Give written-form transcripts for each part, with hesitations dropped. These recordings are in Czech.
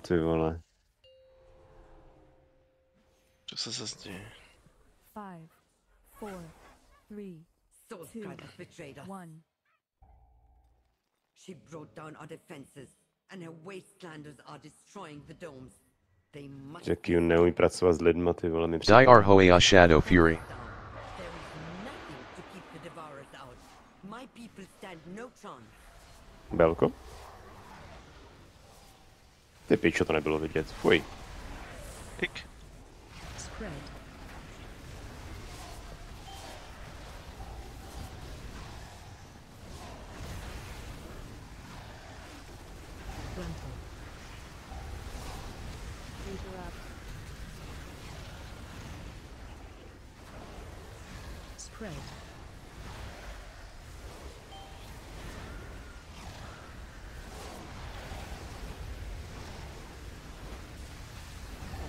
ty vole. Co se zase děje? 5, 4, 3, Soulstrider betrayed us. 1. She broke down our defenses, and her wastelanders are destroying the domes. They must Jaký on neumí pracovat s lidma, ty vole, mi Zyar Hoea Shadow Fury. There is nothing to keep the Devourers out. My people stand no chance. Belko? Ty pičo, to nebylo vidět, fuj. Hik. Spread. Frontal. Interrupt. Spread.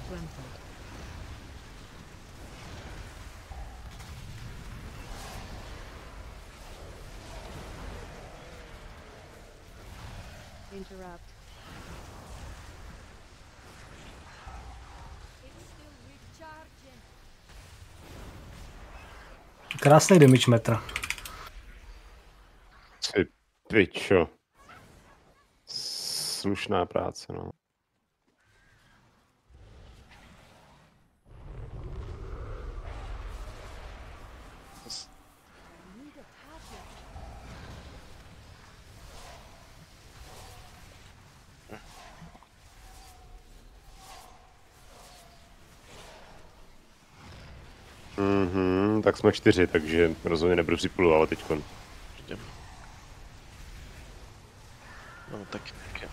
Frontal. Interrupt. Krásný damage metra. Ty pičo. Slušná práce, no. Tak jsme 4, takže rozhodně nebudu připulovat teďkon. No tak jo.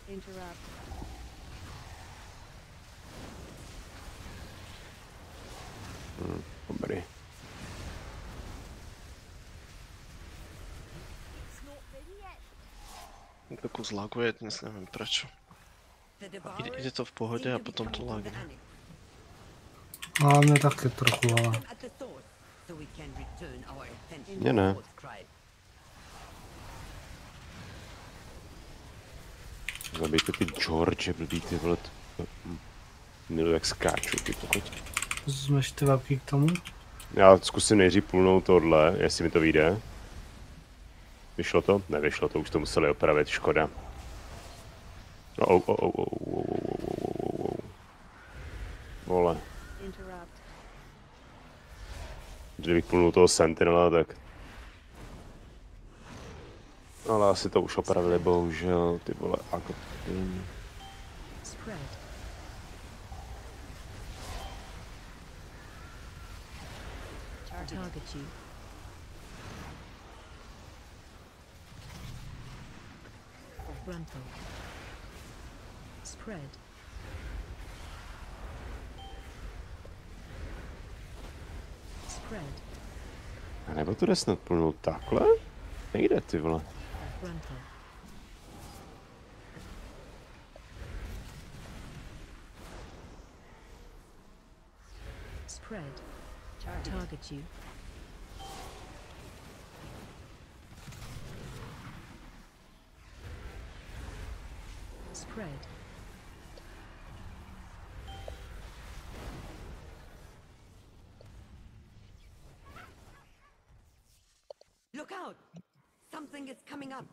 Interrupt. Dobrý. Jako zlaguje dnes, nevím proč. The Devourers Jde to v pohodě a potom to lágne. A mě taky trochu, ale... at the source, so we can return our attention Mně ne. to Soulstrider. Zabijte ty George, blbý ty vole. Miluji jak skáču, ty pokud. Vezmeš ty velký k tomu? Já zkusím nejdřív půlnout tohle, jestli mi to vyjde. Vyšlo to? Nevyšlo to, už to museli opravit, škoda. Vole. Interrupt. Kdybych půlnul toho Sentinela, tak... Ale asi to už opravili, bohužel, ty vole, Agotin. Spread. Target you. Frontal. Spread. Spread. A nebo to jde snad půlnout takhle? Nejde, ty vole. Frontal. Spread. Target you. Spread. Look out! Something is coming up.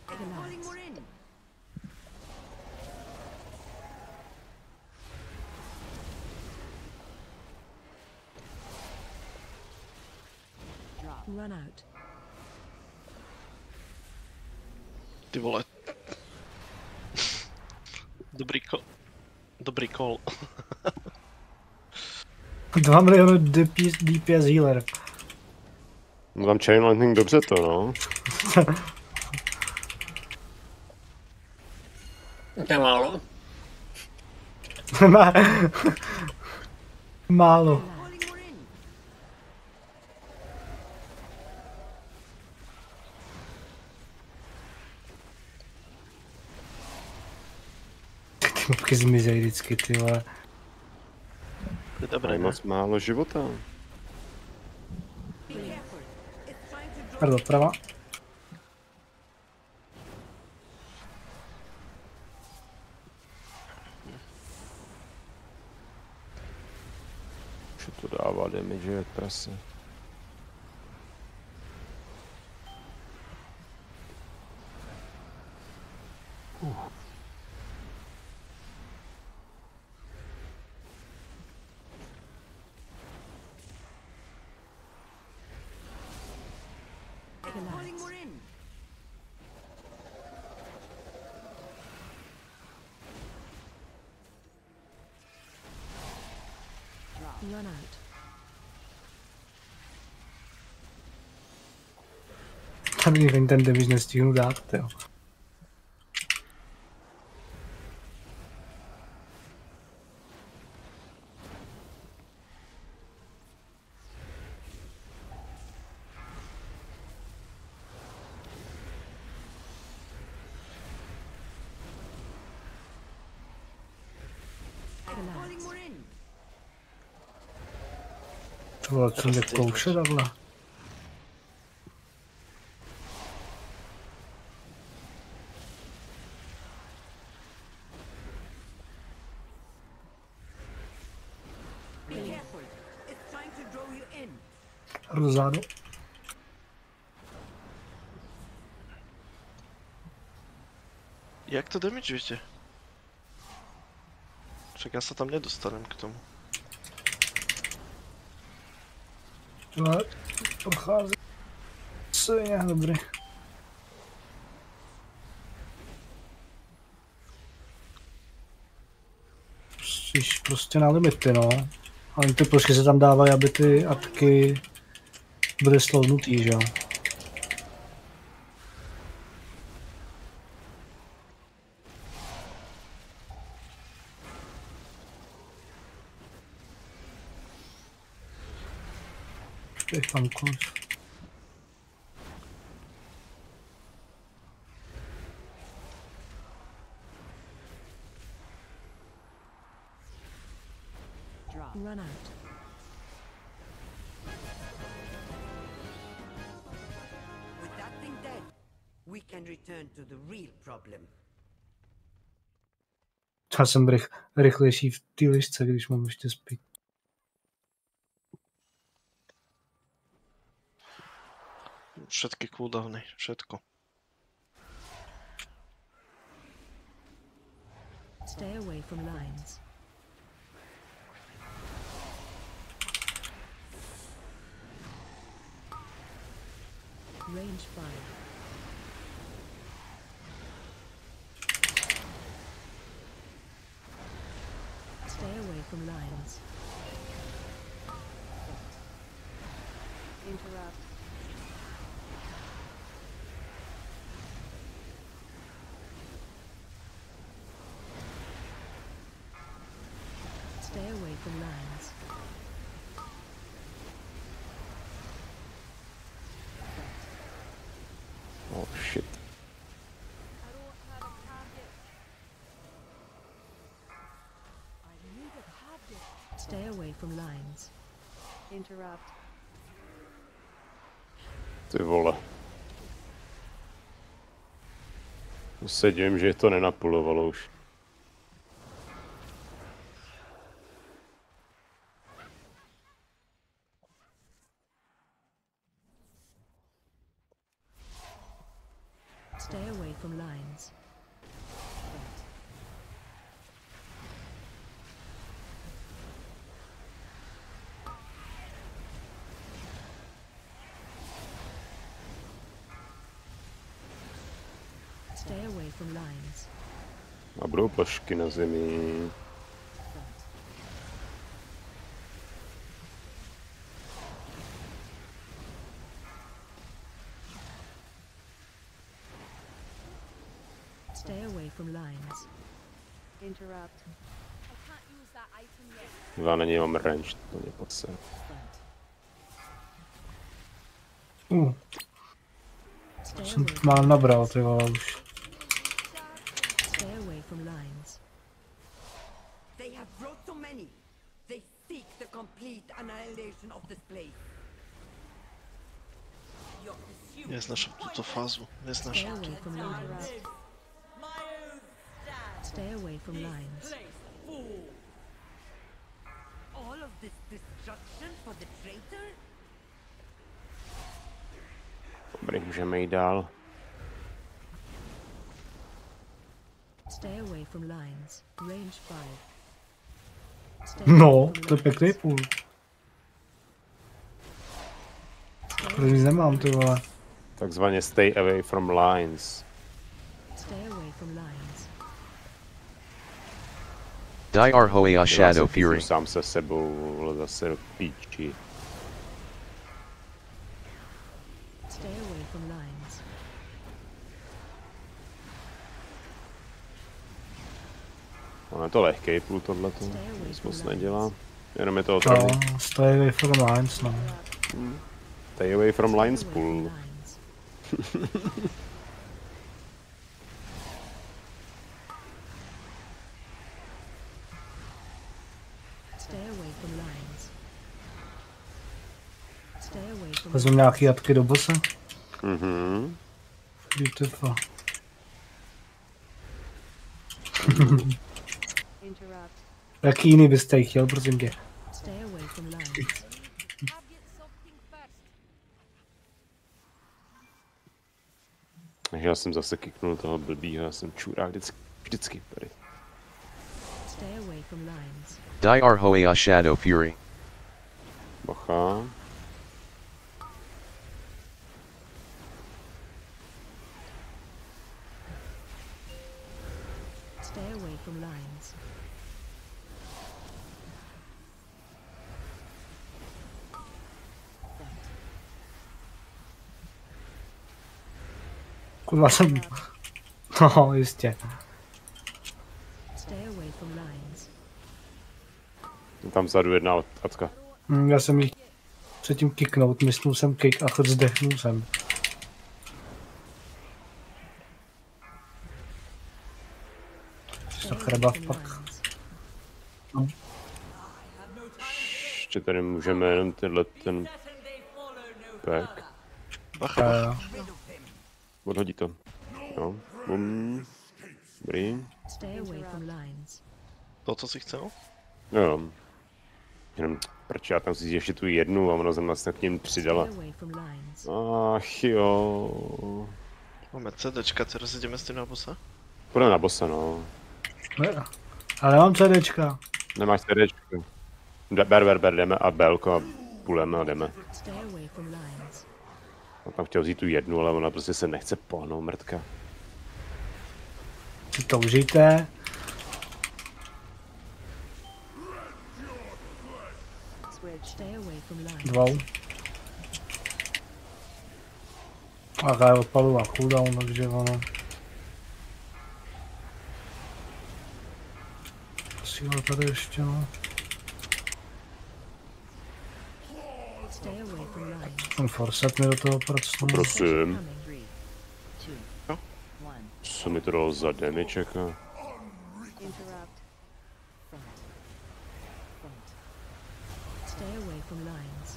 I'm calling more in. Run out. Ty vole. Dobrý call. 2 miliony DPS healer. No tam Chain Lightning dobře to, no. To je málo. Málo. Calling more in. Snubky zmizejí vždycky, ty vole. To je dobré, Mají ne? moc málo života. Pardon, doprava. Co to dává damage jak prase. Calling more in. Run out. Tady ani ten damage nestihnu dát, jo. Calling more in. To vole, co mě kouše takhle. Be careful. It's trying to draw you in. Dozadu. Jak to damageujete? Však ja sa tam nedostanem k tomu. Vole, prochází. Svině, dobrý. Jsi prostě na limity, no. Ale ty plošky se tam dávají, aby ty atky byly slownutý, že jo. Kamkoliv. Run out. With that thing dead, we can return to the real problem. Já jsem rychlejší v té lišce, když mám ještě speed. Všetky cooldowny, všetko. Stay away from lines. Range fire. Stay away from lines. Interrupt. Stay away from lines. Oh shit. Stay away from lines. Interrupt. Ty vole. Se divím, že to nenapulovalo už. Stay away from lines. Stay away from lines. A budou plošky na zemi. Stay away from lines. Interrupt. Já na něj mám range, to mě pase. Stay Jsem away, mám nabral, ty vole, už. stay away from lines. They have brought so many. They seek the complete annihilation of this place. Your pursuit Neznašam túto fázu. Stay Neznašam. away from lines. Stay away from lines. all of this destruction for the traitor? Dobrý, můžeme jít dál. Stay away from lines. Range 5. Stay No, away from to je lines. pěkný půl. Stay Tady nic nemám, ty vole. Takzvaně stay away from lines. Stay away from lines. Diar Hoea Shadow Já se Fury. píšu sám se sebou, vole, zase do píči. Stay away from lines. Ono je to lehký půl tohleto, nic moc nedělá. Jenom je to opravdu No, stay away from lines, no. stay away from lines Stay away from půl. lines. Stay away from lines. Stay away from Vezmu nějaký jatky do bose. Mhm. Beautiful. interrupt. Jaký jiný byste chtěl, prosím tě? Stay away from lines. Takže já jsem zase kiknul toho blbýho, já jsem čurák vždycky tady. Stay away from lines. Diar Hoea Shadow Fury. Bacha. Stay away from lines. Kurva jsem... No, jistě. Stay away from lines. Tam vzadu jedna atka. Já jsem jí předtím kicknout, myslel jsem kick a chod zdechnul jsem. Stay Sakra, away from pak. lines. Ještě tady můžeme jenom ten pack. Bacha, bacha. Odhodí to. Jo. Bum. Dobrý. Stay away from lines. Toto si chcel? Jo. Jenom proč já tam si ještě tu jednu a ona zrovna se k ním přidala. Stay away from lines. Ach jo. Máme CDčka, teraz ideme s tým na bossa? Půjdeme na bossa, no. Ne, ale mám CDčka. Nemáš CDčko. Ber, jdeme a Belko a půjdeme a jdeme. Stay away from lines. A tam chtěl vzít tu jednu, ale ona prostě se nechce pohnout, mrtka. Si to užijte. Stay away from lines. Dvou. A já odpalu a cooldown, takže ono. Síla tady ještě, no. Stay away from lines. Ten forset mi do toho pracuje. Prosím. Coming. Co mi to dalo za damage, Interrupt. Stay away from lines.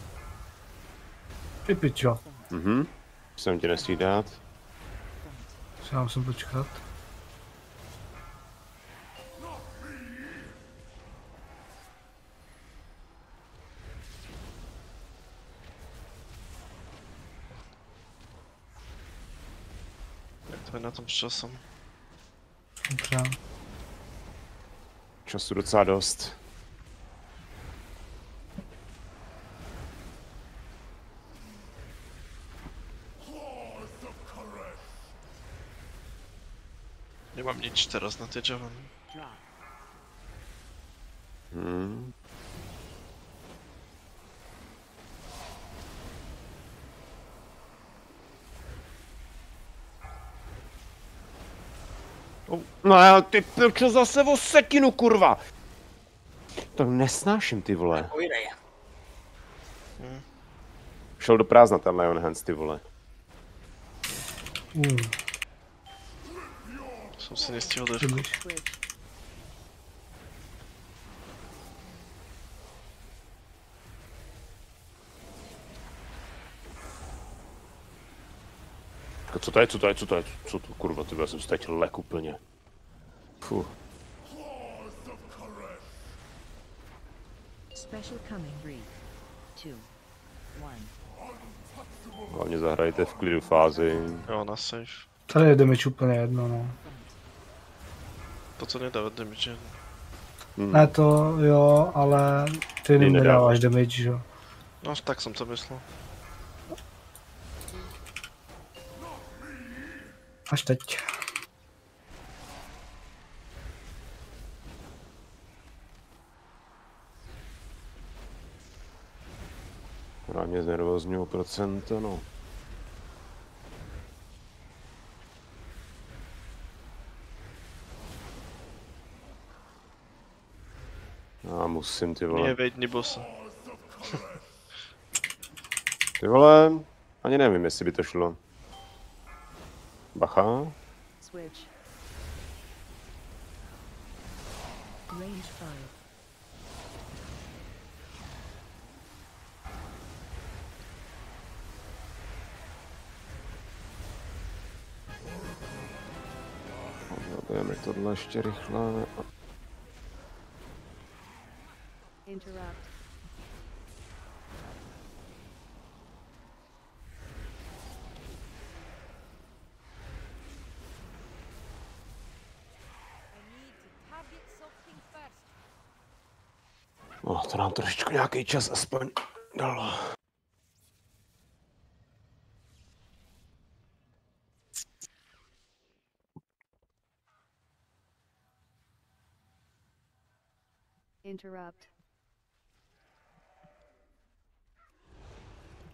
Ty pičo. Mhm. Jsem tě nesmí dát. Já musím počkat. Jak to je na tom s časom? Dobře. Času docela dost. Nemám nič teraz na tie Javany. Hmm. No já ty pilče zase o sekinu, kurva! To nesnáším, ty vole. Šel do prázdna ten Leon Hans, ty vole. Som si nestihol defko. Počkej, co to je, co to je, co to je, co to, kurva, ty já jsem se teď lek úplně. Fuh. Special coming. 3, 2, 1. Hlavně zahrajte v klidu fázi. Jo, na safe. Tady je damage úplně jedno, no. To co nedá damage. Ne to jo, ale ty Ty nedáváš damage, že jo. No tak jsem to myslel. Až teď. Hlavně znervozňuju procenta, no. Já musím, ty Nie vole. vejdni bossa. Ty vole, ani nevím, jestli by to šlo. Bacha. Switch. Range 5. Budeme tohle ještě rychle. Interrupt. No, to nám trošičku nějaký čas aspoň dalo. Interrupt.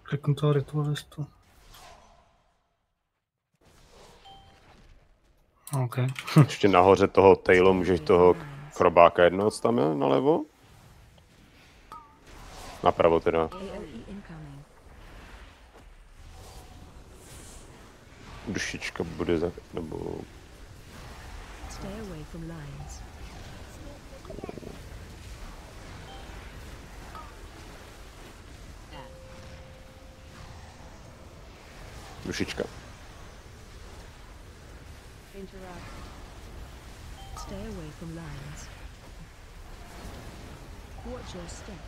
Kliknu toho ritualistu. OK. Ještě nahoře toho Tailo můžeš toho chrobáka jednoho tam nalevo? Napravo teda. AOE incoming. Dušička bude za... nebo... Stay away from lines. Dušička. Interrupt. Stay away from lines. Watch your step.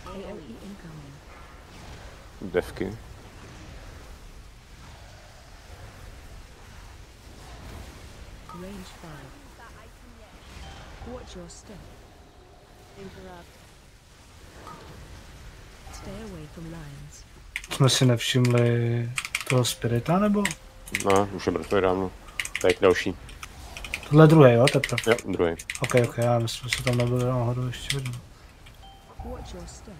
AOE incoming. Devky. Range 5. Watch your step. Interrupt. Stay away from lines. Jsme si nevšimli toho spirita, nebo? No, už je mrtvý dávno. Tak další. Tohle je druhý, jo, teprve. Jo, druhý. OK, já myslím, že tam nebyl náhodou ještě jedno. Watch your step.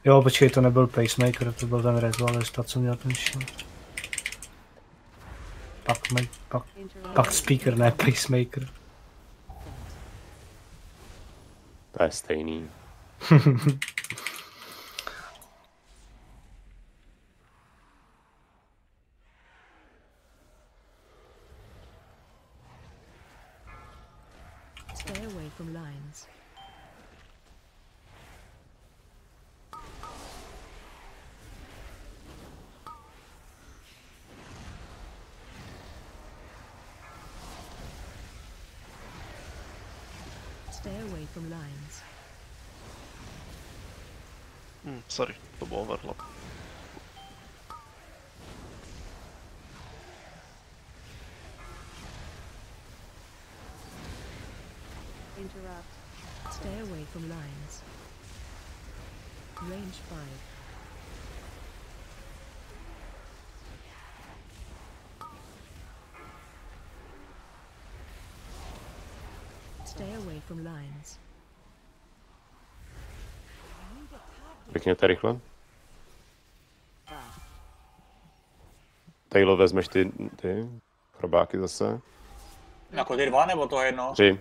Jo, počkej, to nebyl pacemaker, to byl ten ritualista, co měl ten shield. Pak speaker, ne pacemaker. To je stejný. Stay away from lines. Stay away from lines. Sorry, to byl overlap. Interrupt. Stay away from lines. Range 5. Stay away from lines. Pěkněte rychle. Tailo, vezmeš ty chrobáky zase. Jako ty dva, nebo to jedno? 3.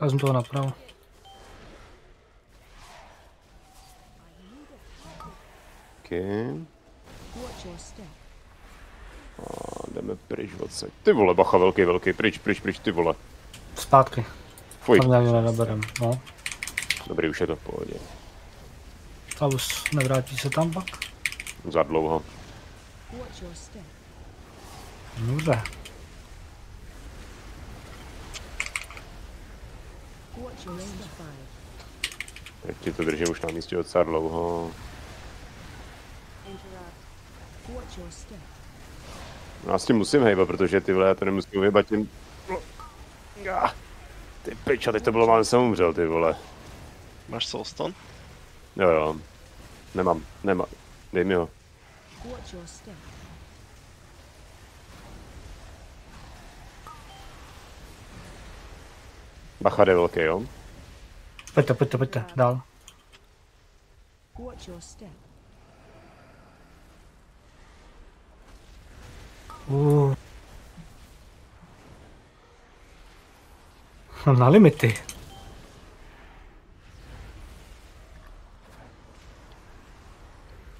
Já jsem toho napravo. Okay. Watch your step. A jdeme pryč odsaď. Ty vole, bacha, velký, pryč, ty vole. Zpátky. Fuj, Hlavně ani nenaberem, no. dobrý, už je to v pohodě. A už nevrátí se tam pak? Za dlouho. Watch your step. Dobře. Watch your step. 5. Teď ti to držím už na místě docela dlouho. Interrupt. Watch your step. No já s tím musím hejbat, protože ty vole, já to nemusím vybat tím... Ty piča, teď to bylo, mám jsem umřel, ty vole. Máš soulstone? Jo. Nemám. Dej mi ho. Watch your step. Bacha jde velký, jo? Pojďte, dál. Watch your step. Na limity.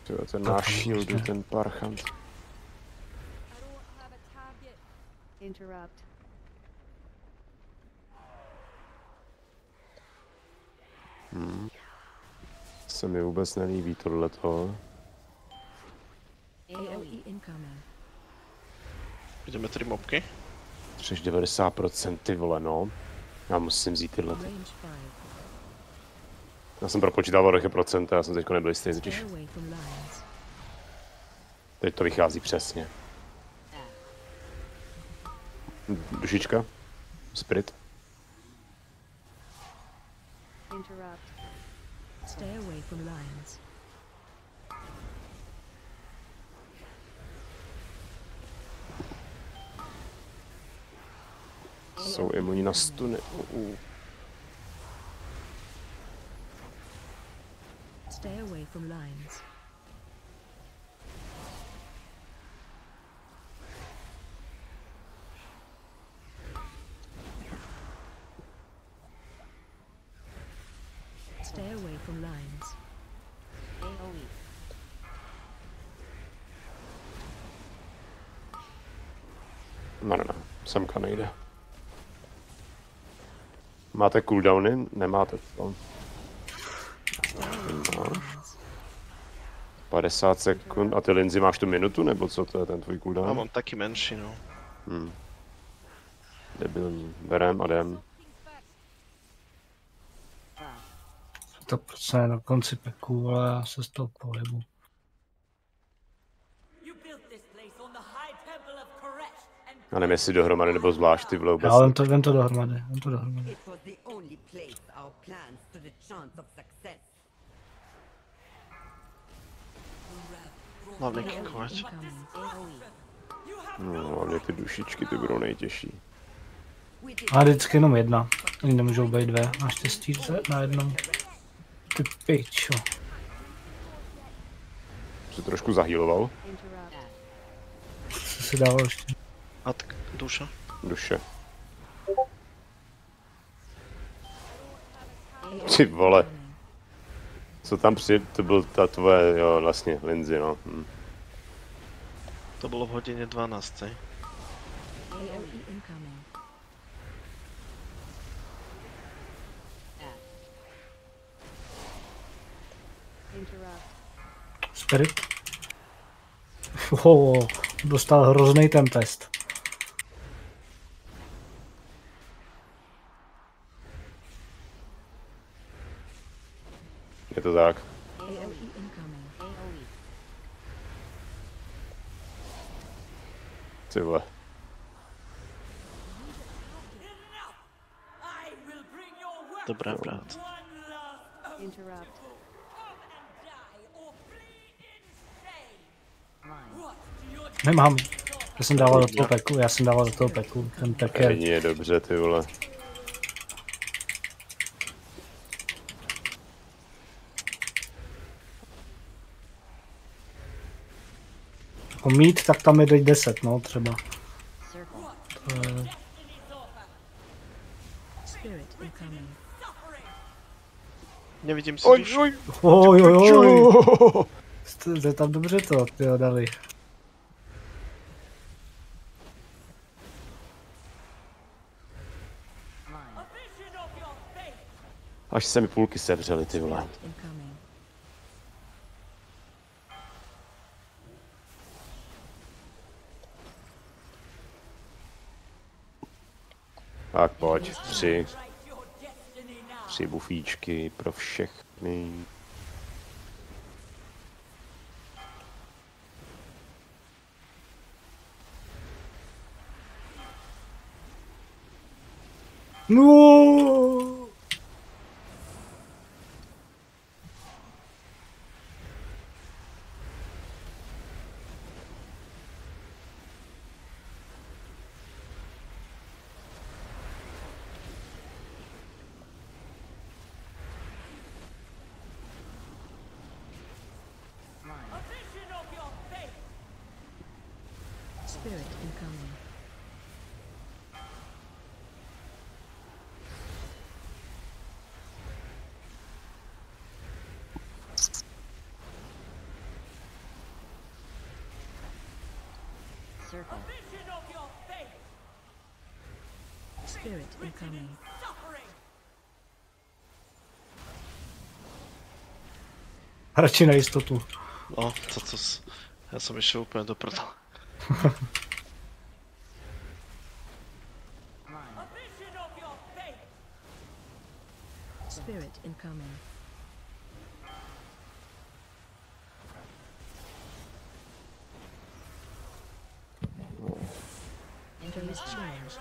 Tyjo, ten náš shield, ten parchant. Interrupt. Se mi vůbec nelíbí tohleto. AOE incoming. Jdeme 3 mobky. Přeš 90%, ty vole, no. Já musím vzít tyhle. Range 5. Já jsem propočítával jaké procenta, já jsem teďko nebyl jistý, totiž Stay away from lines. teď to vychází přesně. Dušička? Spirit? Interrupt. Stay away from lines. Jsou imunní na stuny. Stay away from lines. Stay away from lines. AOE. No, semka nejde. Máte cooldowny? Nemáte to. No. 50 sekund. A ty linzy máš tu minutu, nebo co to je ten tvůj Já cooldown? mám taky menší, no. Debilní. Berem a jdem. To prostě je na konci peku, ale já se z toho pohybu. Já nevím, jestli dohromady nebo zvlášť ty vole vůbec. Já vem to dohromady. It was the only place our plans stood a chance of success. Hlavně kikovat. Incoming. AOE. No, hlavně ty dušičky, ty budou nejtěžší. A vždycky jenom jedna. Oni nemůžou být dvě. Naštěstí na jednom. Ty pičo. Se trošku zahýloval. Interrupt. Co si dával ještě? A tak duša. Duše. Ty vole. Co tam to byl ta tvoje, jo, vlastně, linzy, no. To bylo v hodině 12. AOE incoming. Interrupt. Spirit? Oh, dostal hrozný ten test. Je to tak. AOE incoming. AOE. Ty vole. Dobré, brát. Interrupt. Nemám. Já jsem dával do toho peku. Ten pek je. Není je dobře, ty vole. Jako mít, tak tam je 10, no třeba. To je... Spirit incoming. Nevidím si duši. Jste tam dobře to, tyjo, dali. Až se mi půlky sevřely, ty vole. Spirit incoming. Tak pojď, 3. 3 bufíčky pro všechny. No. Spirit incoming. Circle. Spirit incoming. Radši na jistotu. No, já jsem išel úplně do prdele. Spirit incoming. Enter his change.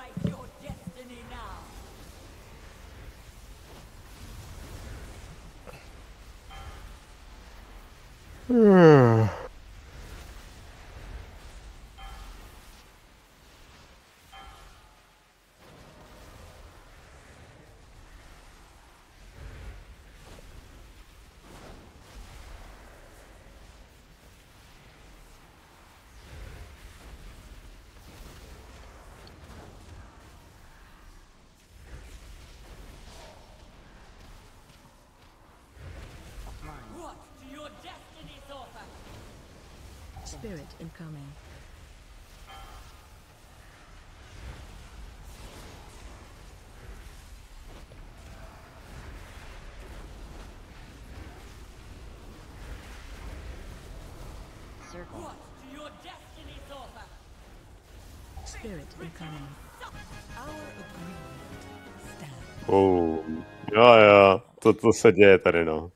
Spirit incoming. Circle. Spirit incoming. Jo, to se děje tady, no.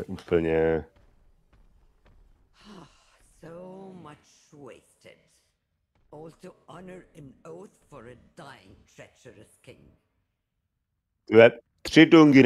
Úplně... So much wasted. All to honor an oath for a dying, treacherous king. Tvé 3 dungy